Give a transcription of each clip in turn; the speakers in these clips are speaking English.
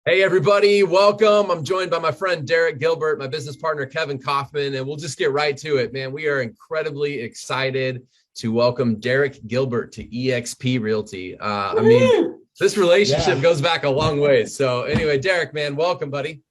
Hey, everybody, welcome. I'm joined by my friend Derek Gilbert, my business partner Kevin Kaufman, and we'll just get right to it, man. We are incredibly excited to welcome Derek Gilbert to eXp Realty. This relationship goes back a long way. So anyway, Derek, man, welcome, buddy.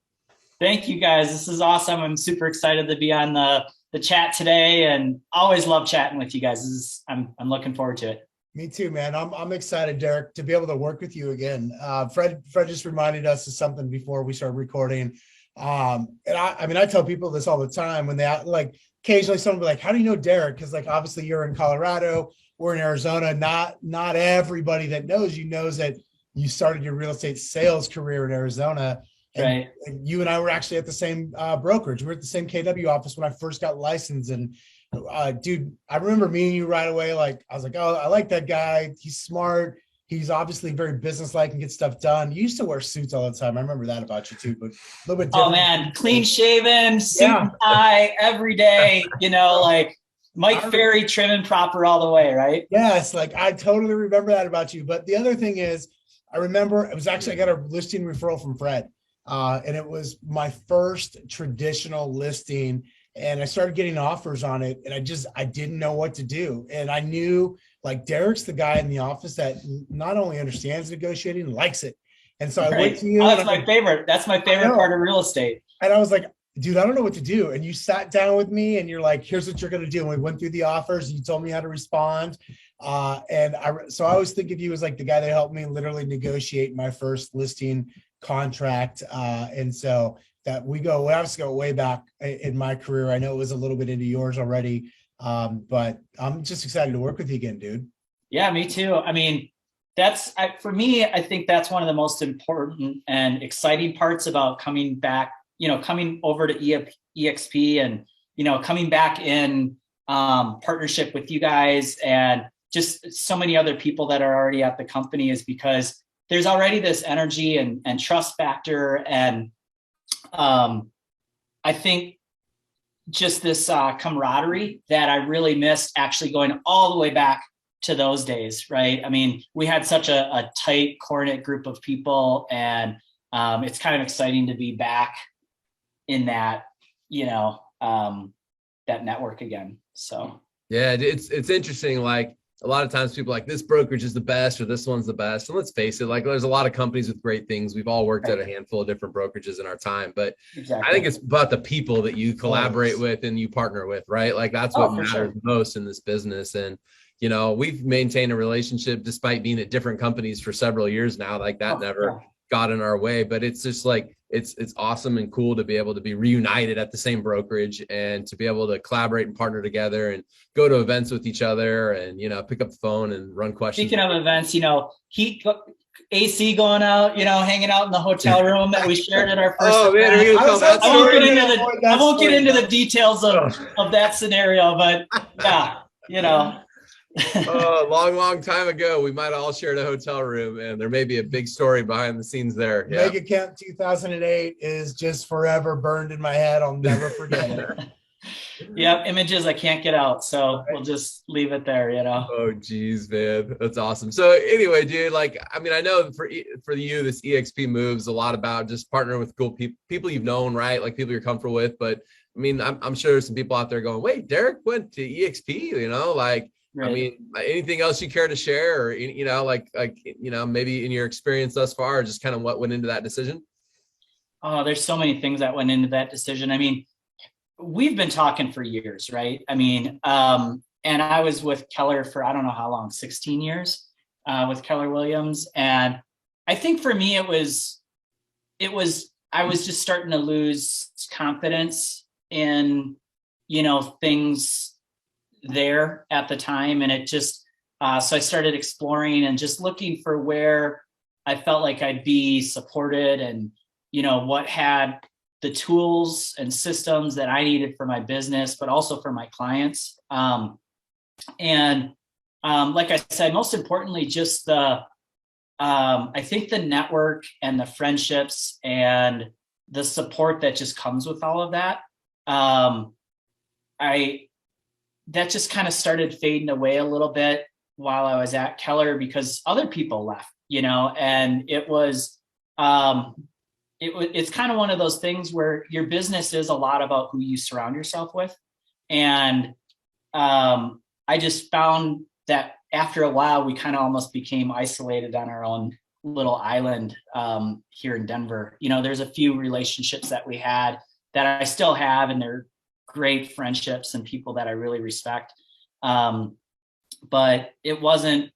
Thank you, guys. This is awesome. I'm super excited to be on the chat today, and always love chatting with you guys. I'm looking forward to it. Me too, man. I'm excited, Derek, to be able to work with you again. Fred just reminded us of something before we started recording. And I tell people this all the time when they occasionally someone will be like, how do you know Derek? Because obviously you're in Colorado, we're in Arizona. Not everybody that knows you knows that you started your real estate sales career in Arizona. And you and I were actually at the same brokerage. We were at the same KW office when I first got licensed. And dude, I remember meeting you right away. I was like, oh, I like that guy. He's smart. He's obviously very businesslike and get stuff done. You used to wear suits all the time. I remember that about you too, but a little bit different. Oh man, clean shaven, suit and tie every day, Mike Ferry, trim and proper all the way, right? Yes, I totally remember that about you. But the other thing is, I remember it was actually, I got a listing referral from Fred. And it was my first traditional listing. And I started getting offers on it, and I didn't know what to do. And I knew Derek's the guy in the office that not only understands negotiating, likes it. And so I went to you. Oh, that's my favorite. That's my favorite part of real estate. And I was like, dude, I don't know what to do. And you sat down with me and you're like, here's what you're going to do. And we went through the offers. And you told me how to respond. So I always think of you as the guy that helped me literally negotiate my first listing contract. And so that we obviously go way back in my career. I know it was a little bit into yours already, but I'm just excited to work with you again, dude. Yeah, me too. For me, I think that's one of the most important and exciting parts about coming back, coming over to eXp and, coming back in partnership with you guys and just so many other people that are already at the company, is because there's already this energy and trust factor. And I think just this camaraderie that I really missed, actually going all the way back to those days, right? We had such a tight, core-knit group of people, and it's kind of exciting to be back in that, that network again. So yeah, it's interesting. A lot of times people this brokerage is the best or this one's the best. And let's face it, there's a lot of companies with great things. We've all worked at a handful of different brokerages in our time, but I think it's about the people that you collaborate with and you partner with, right? That's what matters most in this business. And, we've maintained a relationship despite being at different companies for several years now. That never got in our way, but it's just it's awesome and cool to be able to be reunited at the same brokerage and to be able to collaborate and partner together and go to events with each other and, pick up the phone and run questions. Speaking of events, heat AC going out, hanging out in the hotel room that we shared at our first. Oh man, are you gonna tell that story? I won't get into the details of that scenario, but yeah, long time ago, we might have all shared a hotel room, and there may be a big story behind the scenes there. Yeah. Mega Camp 2008 is just forever burned in my head. I'll never forget it. Yeah, images I can't get out, so we'll just leave it there, Oh geez, man, that's awesome. So anyway, dude, I know for you, this eXp moves a lot about just partnering with cool people you've known, right? People you're comfortable with. But I'm sure there's some people out there going, wait, Derek went to eXp, Right. Anything else you care to share, or maybe in your experience thus far, or just kind of what went into that decision? Oh, there's so many things that went into that decision. We've been talking for years, right? And I was with Keller for, I don't know how long, 16 years with Keller Williams. And I think for me, I was just starting to lose confidence in, things there at the time. And it just, so I started exploring and just looking for where I felt like I'd be supported and, what had the tools and systems that I needed for my business, but also for my clients. Like I said, most importantly, just I think the network and the friendships and the support that just comes with all of that. That just kind of started fading away a little bit while I was at Keller because other people left, and it was, it's kind of one of those things where your business is a lot about who you surround yourself with. And I just found that after a while, we kind of almost became isolated on our own little island here in Denver. There's a few relationships that we had that I still have, and they're great friendships and people that I really respect. But it wasn't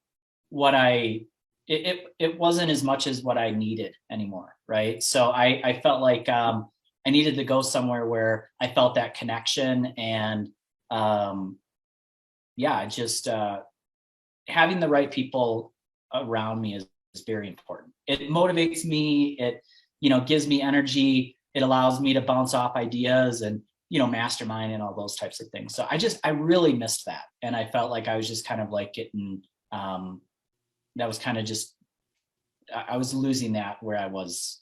it wasn't as much as what I needed anymore. Right. So I felt like I needed to go somewhere where I felt that connection, and just having the right people around me is very important. It motivates me. It, gives me energy. It allows me to bounce off ideas and, mastermind and all those types of things. So I really missed that. And I felt like I was just kind of like getting, that was kind of just, I was losing that where I was,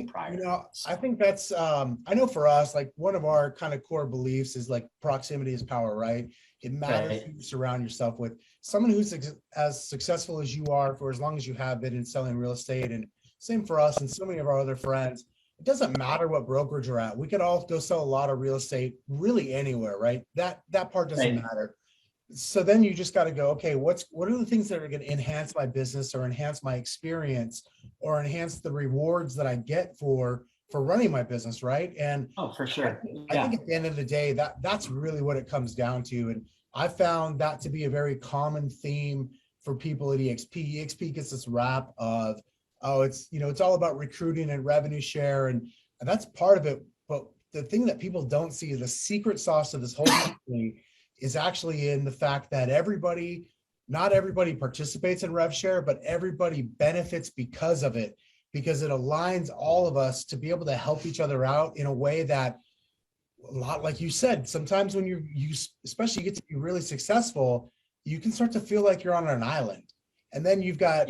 prior. I think that's, I know for us, like one of our kind of core beliefs is like proximity is power, right? It matters who you surround yourself with. Someone who's as successful as you are for as long as you have been in selling real estate, and same for us and so many of our other friends. It doesn't matter what brokerage you're at. We could all go sell a lot of real estate really anywhere, right? That part doesn't matter. So then you just got to go, okay, what are the things that are going to enhance my business or enhance my experience or enhance the rewards that I get for running my business, right? And for sure. I think at the end of the day, that's really what it comes down to. And I found that to be a very common theme for people at eXp. eXp gets this rap of, it's all about recruiting and revenue share, and that's part of it. But the thing that people don't see, the secret sauce of this whole thing, is actually in the fact that not everybody participates in rev share, but everybody benefits because of it, because it aligns all of us to be able to help each other out in a way that, a lot like you said, sometimes when you especially get to be really successful, you can start to feel like you're on an island. And then you've got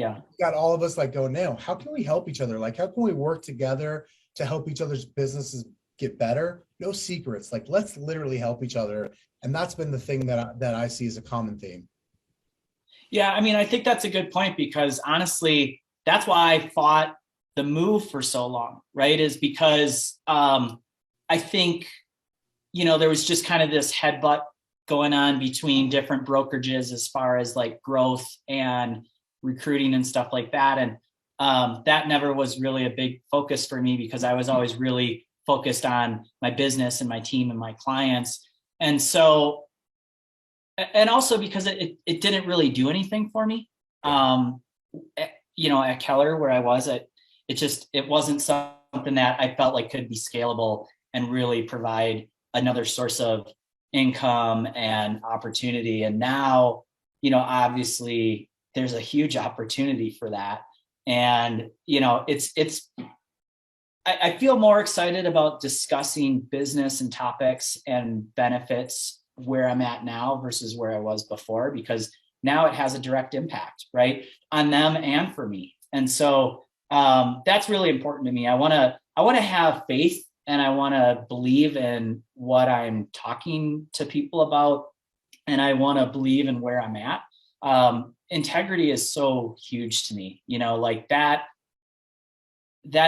all of us like going, now, how can we help each other? Like, how can we work together to help each other's businesses get better? No secrets. Like, let's literally help each other. And that's been the thing that I see as a common theme. Yeah, I mean, I think that's a good point, because honestly, that's why I fought the move for so long, right? Is because I think, there was just kind of this headbutt going on between different brokerages as far as like growth and recruiting and stuff like that. And that never was really a big focus for me, because I was always really focused on my business and my team and my clients. And so, and also because it didn't really do anything for me. At Keller, where I was at, it wasn't something that I felt like could be scalable and really provide another source of income and opportunity. And now, obviously there's a huge opportunity for that. And, I feel more excited about discussing business and topics and benefits where I'm at now versus where I was before, because now it has a direct impact, right, on them and for me. And so that's really important to me. I want to have faith, and I want to believe in what I'm talking to people about, and I want to believe in where I'm at. Integrity is so huge to me, like that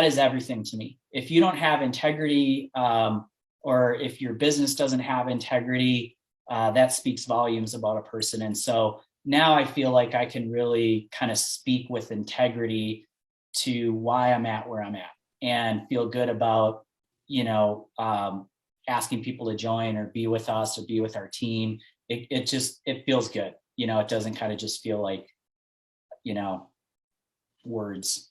is everything to me. If you don't have integrity, or if your business doesn't have integrity, that speaks volumes about a person. And so now I feel like I can really kind of speak with integrity to why I'm at where I'm at, and feel good about, asking people to join or be with us or be with our team. It feels good. It doesn't kind of just feel like, words,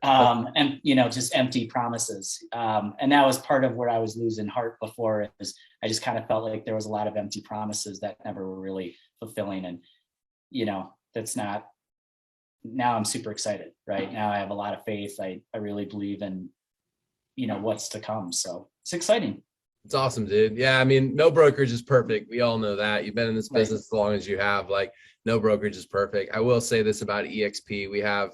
and, just empty promises. And that was part of where I was losing heart before, is I just kind of felt like there was a lot of empty promises that never were really fulfilling. And, that's not, now I'm super excited, right? Now I have a lot of faith. I really believe in, what's to come. So it's exciting. It's awesome, dude. Yeah. I mean, no brokerage is perfect. We all know that. You've been in this business as long as you have. Like, no brokerage is perfect. I will say this about eXp. We have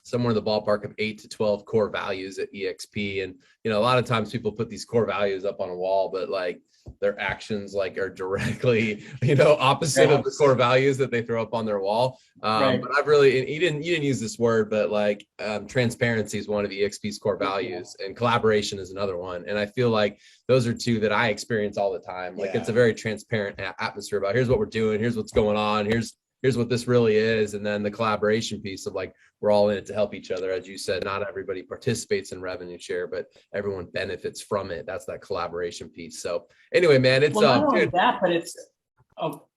somewhere in the ballpark of 8 to 12 core values at eXp. And, you know, a lot of times people put these core values up on a wall, but like their actions like are directly, you know, opposite of the core values that they throw up on their wall. But I've really, and you didn't use this word, but like transparency is one of eXp's core values, and collaboration is another one. And I feel like those are two that I experience all the time. Like it's a very transparent atmosphere about here's what we're doing, here's what's going on, here's what this really is. And then the collaboration piece of like, we're all in it to help each other. As you said, not everybody participates in revenue share, but everyone benefits from it. That's that collaboration piece. So anyway, man, it's not only that, but it's,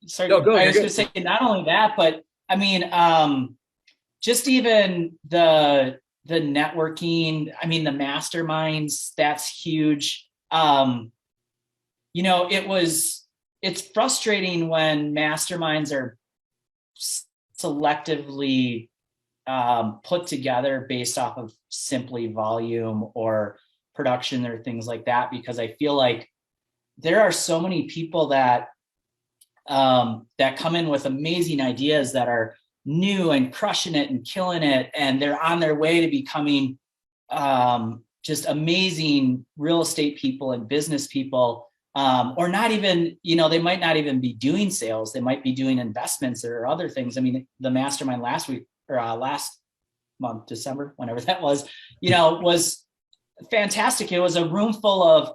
sorry. No, go, I was going to say not only that, but I mean, just even the networking, I mean, the masterminds, that's huge. You know, it's frustrating when masterminds are selectively put together based off of simply volume or production or things like that, because I feel like there are so many people that that come in with amazing ideas that are new and crushing it and killing it, and they're on their way to becoming just amazing real estate people and business people. Or not even, you know, they might not even be doing sales. They might be doing investments or other things. I mean, the mastermind last week or last month, December, whenever that was, you know, was fantastic. It was a room full of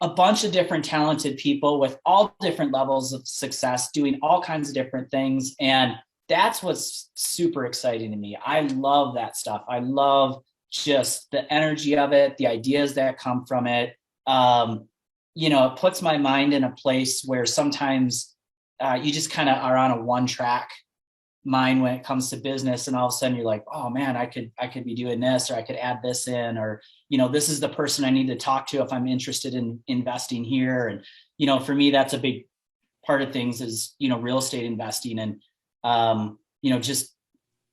a bunch of different talented people with all different levels of success, doing all kinds of different things. And that's what's super exciting to me. I love that stuff. I love just the energy of it, the ideas that come from it. You know, it puts my mind in a place where sometimes you just kind of are on a one-track mind when it comes to business, and all of a sudden you're like, oh man, I could be doing this, or I could add this in, or, you know, this is the person I need to talk to if I'm interested in investing here. And, you know, for me, that's a big part of things is, you know, real estate investing. And, you know, just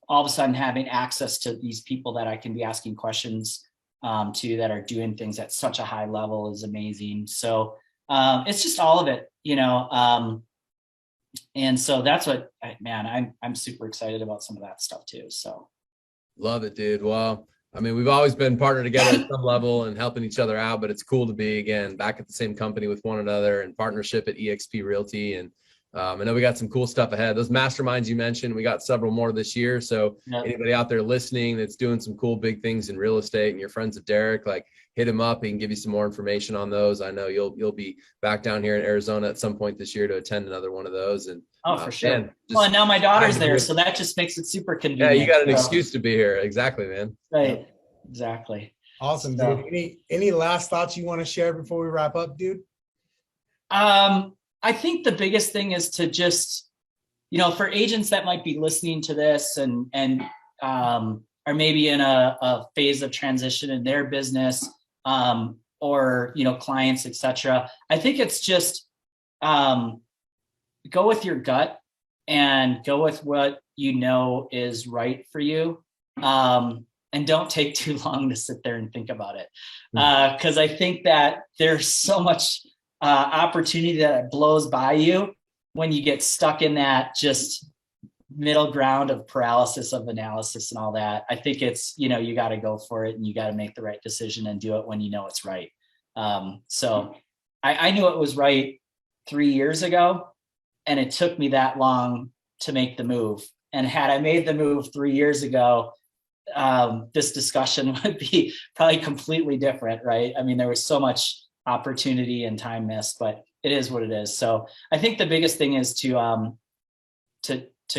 all of a sudden having access to these people that I can be asking questions to, that are doing things at such a high level, is amazing. So it's just all of it, you know. And so that's what, man, I'm super excited about some of that stuff too. So love it, dude. Well, I mean, we've always been partnered together at some level and helping each other out, but it's cool to be again back at the same company with one another and partnership at eXp Realty. And I know we got some cool stuff ahead. Those masterminds you mentioned, we got several more this year. So anybody out there listening that's doing some cool big things in real estate and you're friends with Derek, like hit him up. He can give you some more information on those. I know you'll be back down here in Arizona at some point this year to attend another one of those. And for sure. Man, well, and now my daughter's there, so that just makes it super convenient. Yeah, you got an excuse to be here. Exactly, man. Right. Yeah. Exactly. Awesome, So, dude. Any last thoughts you want to share before we wrap up, dude? I think the biggest thing is to just, you know, for agents that might be listening to this and are maybe in a phase of transition in their business, or, you know, clients, etc. I think it's just go with your gut and go with what you know is right for you. And don't take too long to sit there and think about it. Because I think that there's so much opportunity that blows by you when you get stuck in that just middle ground of paralysis of analysis and all that. I think it's, you know, you got to go for it and you got to make the right decision and do it when you know it's right. So I knew it was right 3 years ago, and it took me that long to make the move. And had I made the move 3 years ago, this discussion would be probably completely different, right? I mean, there was so much opportunity and time missed, but it is what it is. So I think the biggest thing is to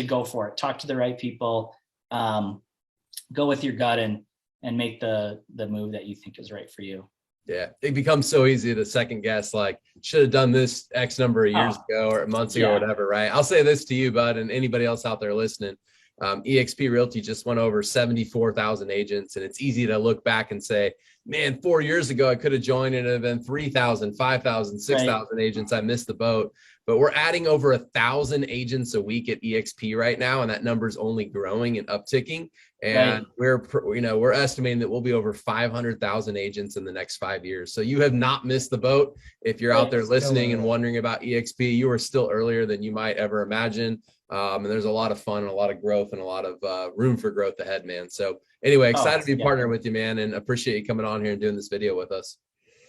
go for it. Talk to the right people, go with your gut and make the move that you think is right for you. Yeah, it becomes so easy to second guess, like, should have done this X number of years ago or months ago or whatever, right? I'll say this to you, bud, and anybody else out there listening. eXp Realty just went over 74,000 agents, and it's easy to look back and say, man, 4 years ago, I could have joined and it would have been 3,000, 5,000, 6,000 agents. I missed the boat. But we're adding over 1,000 agents a week at eXp right now, and that number is only growing and upticking. And we're estimating that we'll be over 500,000 agents in the next 5 years. So you have not missed the boat. If you're out there listening and wondering about eXp, you are still earlier than you might ever imagine. And there's a lot of fun and a lot of growth and a lot of room for growth ahead, man. So anyway, excited to be partnering with you, man, and appreciate you coming on here and doing this video with us.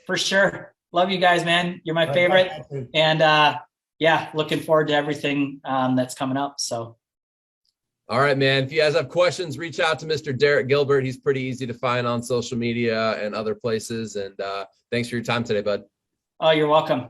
For sure. Love you guys, man. You're my favorite. And looking forward to everything that's coming up. So. All right, man. If you guys have questions, reach out to Mr. Derek Gilbert. He's pretty easy to find on social media and other places. And thanks for your time today, bud. Oh, you're welcome.